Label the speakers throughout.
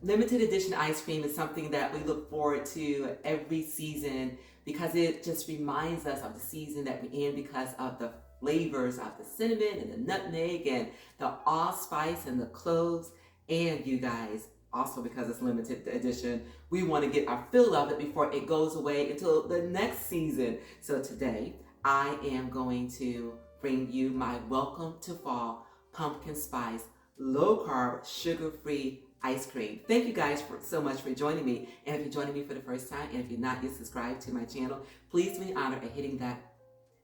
Speaker 1: Limited edition ice cream is something that we look forward to every season because it just reminds us of the season that we're in because of the flavors of the cinnamon and the nutmeg and the allspice and the cloves. And you guys, also because it's limited edition, we want to get our fill of it before it goes away until the next season. So today, I am going to bring you my Welcome to Fall pumpkin spice, low carb, sugar-free ice cream. Thank you guys so much for joining me. And if you're joining me for the first time, and if you're not yet subscribed to my channel, please do me the honor of hitting that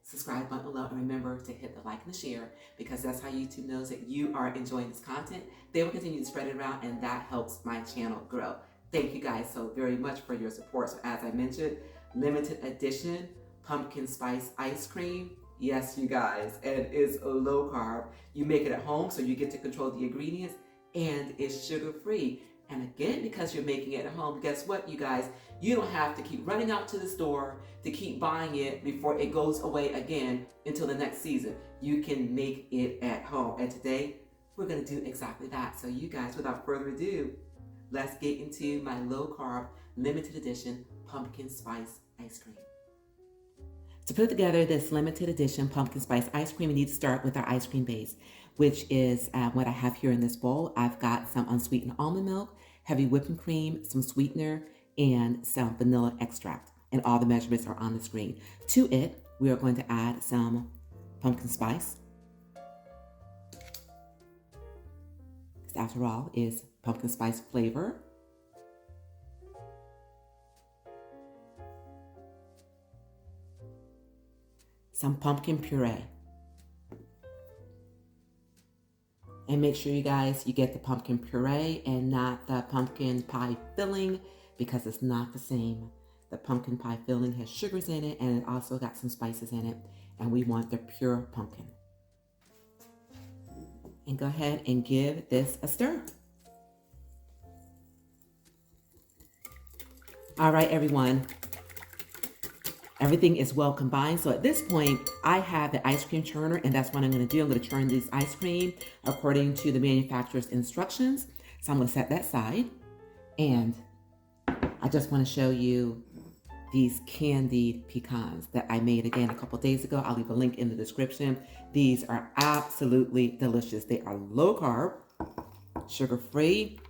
Speaker 1: subscribe button below, and remember to hit the like and the share, because that's how YouTube knows that you are enjoying this content. They will continue to spread it around, and that helps my channel grow. Thank you guys so very much for your support. So as I mentioned, limited edition pumpkin spice ice cream. Yes, you guys, and it's low carb. You make it at home, so you get to control the ingredients, and it's sugar-free. And again, because you're making it at home, guess what, you guys? You don't have to keep running out to the store to keep buying it before it goes away again until the next season. You can make it at home. And today, we're gonna do exactly that. So you guys, without further ado, let's get into my low-carb, limited edition pumpkin spice ice cream. To put together this limited edition pumpkin spice ice cream, we need to start with our ice cream base, which is what I have here in this bowl. I've got some unsweetened almond milk, heavy whipping cream, some sweetener, and some vanilla extract. And all the measurements are on the screen. To it, we are going to add some pumpkin spice. Because after all, is pumpkin spice flavor. Some pumpkin puree. And make sure you guys, you get the pumpkin puree and not the pumpkin pie filling, because it's not the same. The pumpkin pie filling has sugars in it, and it also got some spices in it, and we want the pure pumpkin. And go ahead and give this a stir. All right, everyone. Everything is well combined. So at this point, I have the ice cream churner, and that's what I'm going to do. I'm going to churn this ice cream according to the manufacturer's instructions. So I'm going to set that aside. And I just want to show you these candied pecans that I made again a couple days ago. I'll leave a link in the description. These are absolutely delicious. They are low carb, sugar-free.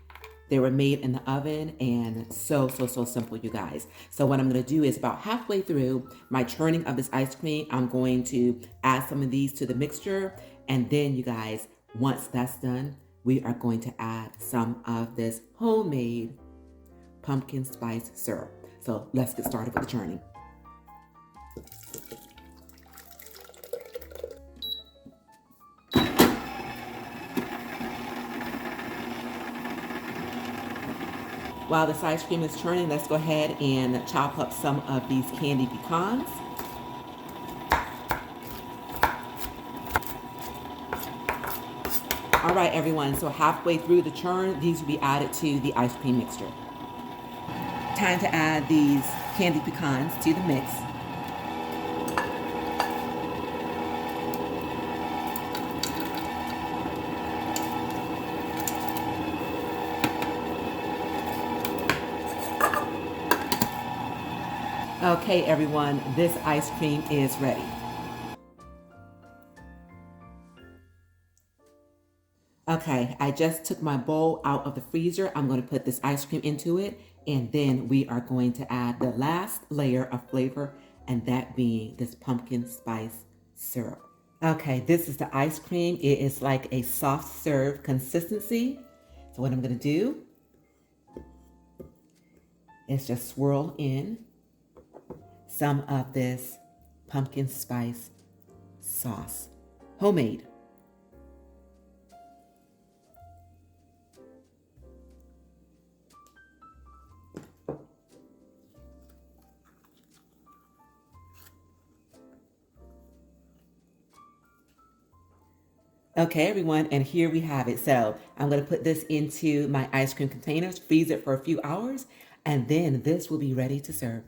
Speaker 1: They were made in the oven, and so simple, you guys. So what I'm gonna do is about halfway through my churning of this ice cream, I'm going to add some of these to the mixture. And then you guys, once that's done, we are going to add some of this homemade pumpkin spice syrup. So let's get started with the churning. While this ice cream is churning, let's go ahead and chop up some of these candied pecans. All right, everyone, so halfway through the churn, these will be added to the ice cream mixture. Time to add these candied pecans to the mix. Okay, everyone, this ice cream is ready. Okay, I just took my bowl out of the freezer. I'm going to put this ice cream into it, and then we are going to add the last layer of flavor, and that being this pumpkin spice syrup. Okay, this is the ice cream. It is like a soft serve consistency. So what I'm going to do is just swirl in some of this pumpkin spice sauce, homemade. Okay, everyone, and here we have it. So I'm going to put this into my ice cream containers, freeze it for a few hours, and then this will be ready to serve.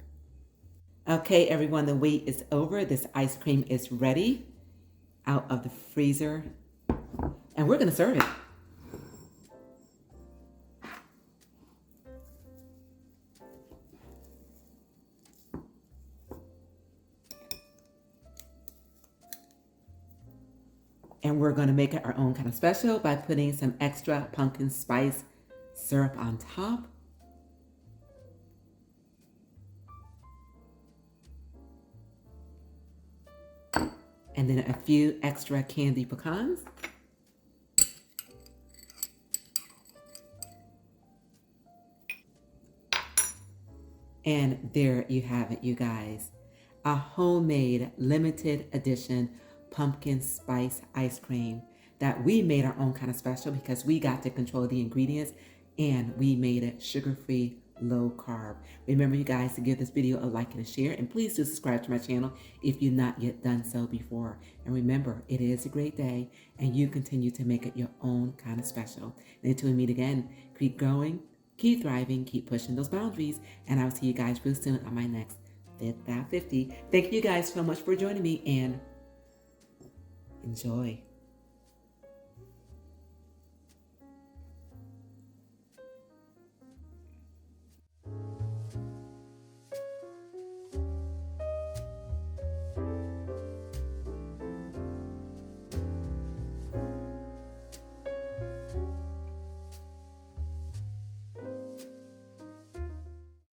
Speaker 1: Okay, everyone, the wait is over. This ice cream is ready out of the freezer, and we're going to serve it. And we're going to make it our own kind of special by putting some extra pumpkin spice syrup on top. And then a few extra candy pecans. And there you have it, you guys. A homemade limited edition pumpkin spice ice cream that we made our own kind of special because we got to control the ingredients and we made it sugar-free, low carb. Remember, you guys, to give this video a like and a share, and please do subscribe to my channel if you've not yet done so before. And remember, it is a great day and you continue to make it your own kind of special. And until we meet again, keep growing, keep thriving, keep pushing those boundaries, and I'll see you guys real soon on my next Fit That 50. Thank you guys so much for joining me, and enjoy.